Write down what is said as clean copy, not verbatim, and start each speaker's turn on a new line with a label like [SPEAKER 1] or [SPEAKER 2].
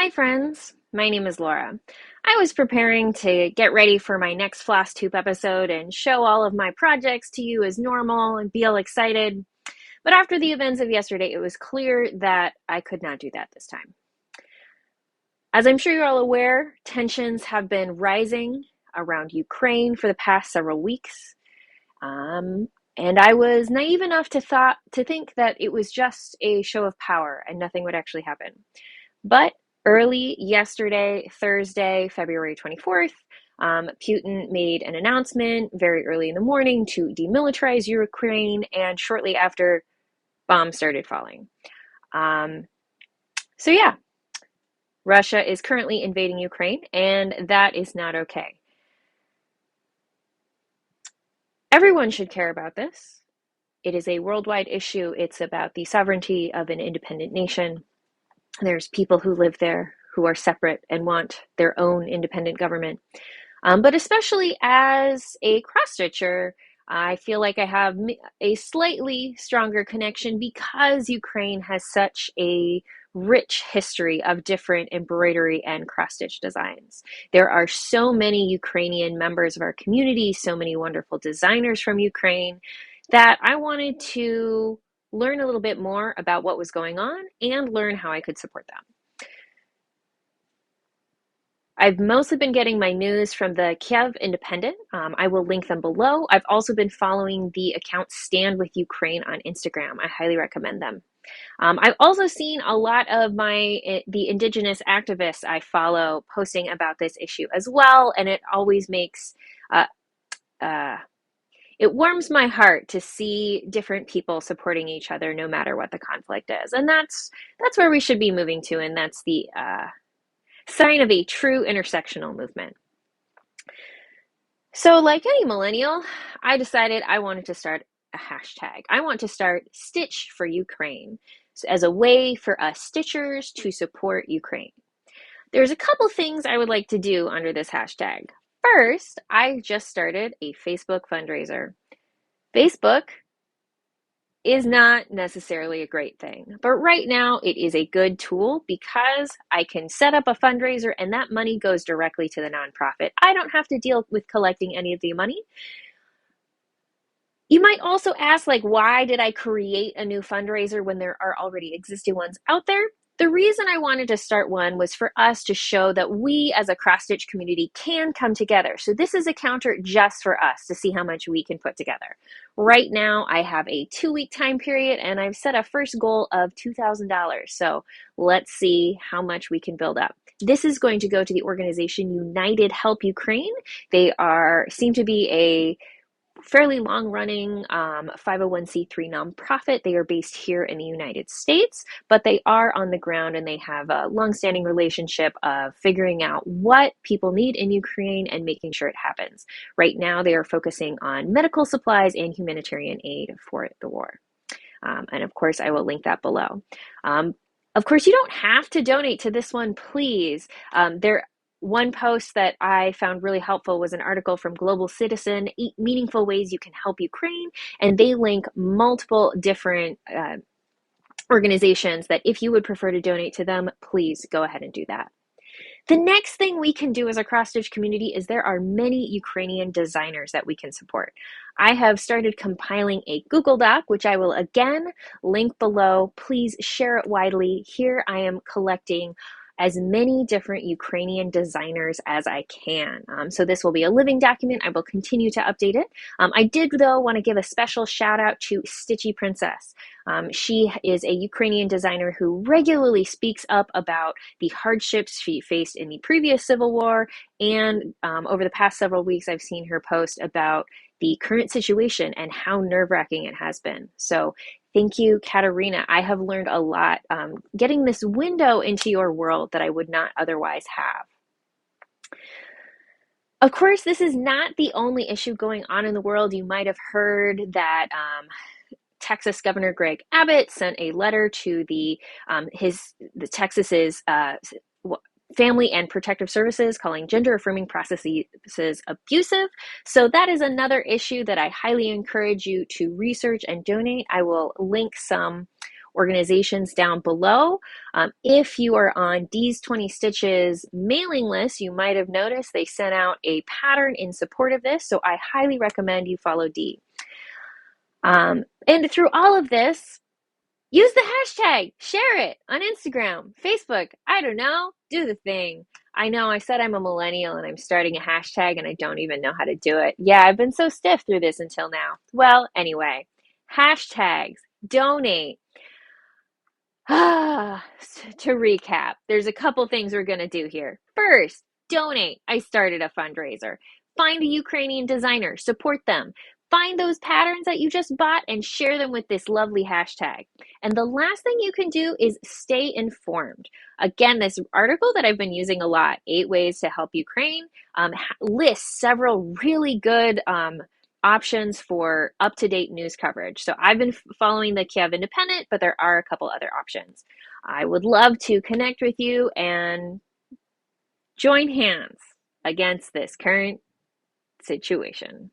[SPEAKER 1] Hi, friends. My name is Laura. I was preparing to get ready for my next FlossTube episode and show all of my projects to you as normal and be all excited. But after the events of yesterday, it was clear that I could not do that this time. As I'm sure you're all aware, tensions have been rising around Ukraine for the past several weeks. And I was naive enough to think that it was just a show of power and nothing would actually happen. But early yesterday, Thursday, February 24th, Putin made an announcement very early in the morning to demilitarize Ukraine, and shortly after, bombs started falling. So, yeah, Russia is currently invading Ukraine, and that is not okay. Everyone should care about this. It is a worldwide issue. It's about the sovereignty of an independent nation. There's people who live there who are separate and want their own independent government. But especially as a cross-stitcher, I feel like I have a slightly stronger connection because Ukraine has such a rich history of different embroidery and cross-stitch designs. There are so many Ukrainian members of our community, so many wonderful designers from Ukraine, that I wanted to learn a little bit more about what was going on and learn how I could support them. I've mostly been getting my news from the Kiev Independent. I will link them below. I've also been following the account Stand With Ukraine on Instagram. I highly recommend them. I've also seen a lot of the indigenous activists I follow posting about this issue as well, and it always makes uh, uh, it warms my heart to see different people supporting each other no matter what the conflict is, and that's where we should be moving to, and that's the sign of a true intersectional movement. So, like any millennial, I decided I wanted to start a hashtag. I want to start Stitch for Ukraine as a way for us Stitchers to support Ukraine. There's a couple things I would like to do under this hashtag. First, I just started a Facebook fundraiser. Facebook is not necessarily a great thing. But right now, it is a good tool because I can set up a fundraiser and that money goes directly to the nonprofit. I don't have to deal with collecting any of the money. You might also ask, like, why did I create a new fundraiser when there are already existing ones out there? The reason I wanted to start one was for us to show that we as a cross-stitch community can come together. So this is a counter just for us to see how much we can put together. Right now, I have a 2-week time period and I've set a first goal of $2,000. So let's see how much we can build up. This is going to go to the organization United Help Ukraine. They seem to be a fairly long-running 501c3 nonprofit. They are based here in the United States, but they are on the ground and they have a long-standing relationship of figuring out what people need in Ukraine and making sure it happens. Right now, they are focusing on medical supplies and humanitarian aid for the war. And of course, I will link that below. Of course, you don't have to donate to this one, please. One post that I found really helpful was an article from Global Citizen, 8 Meaningful Ways You Can Help Ukraine, and they link multiple different organizations that if you would prefer to donate to them, please go ahead and do that. The next thing we can do as a cross-stitch community is there are many Ukrainian designers that we can support. I have started compiling a Google Doc, which I will again link below. Please share it widely. Here I am collecting as many different Ukrainian designers as I can. So this will be a living document. I will continue to update it. I did, though, want to give a special shout out to Stitchy Princess. She is a Ukrainian designer who regularly speaks up about the hardships she faced in the previous civil war. And over the past several weeks, I've seen her post about the current situation and how nerve-wracking it has been. So thank you, Katerina. I have learned a lot getting this window into your world that I would not otherwise have. Of course, this is not the only issue going on in the world. You might have heard that Texas Governor Greg Abbott sent a letter to the Texas's Family and Protective Services calling gender affirming processes abusive. So that is another issue that I highly encourage you to research and donate. I will link some organizations down below. If you are on D's 20 Stitches mailing list, you might have noticed they sent out a pattern in support of this, so I highly recommend you follow D. And through all of this, use the hashtag, share it on Instagram, Facebook, I don't know, do the thing. I know I said I'm a millennial and I'm starting a hashtag and I don't even know how to do it. Yeah, I've been so stiff through this until now. Well, anyway, hashtags, donate. To recap, there's a couple things we're going to do here. First, donate. I started a fundraiser. Find a Ukrainian designer, support them. Find those patterns that you just bought and share them with this lovely hashtag. And the last thing you can do is stay informed. Again, this article that I've been using a lot, 8 Ways to Help Ukraine, lists several really good options for up-to-date news coverage. So I've been following the Kiev Independent, but there are a couple other options. I would love to connect with you and join hands against this current situation.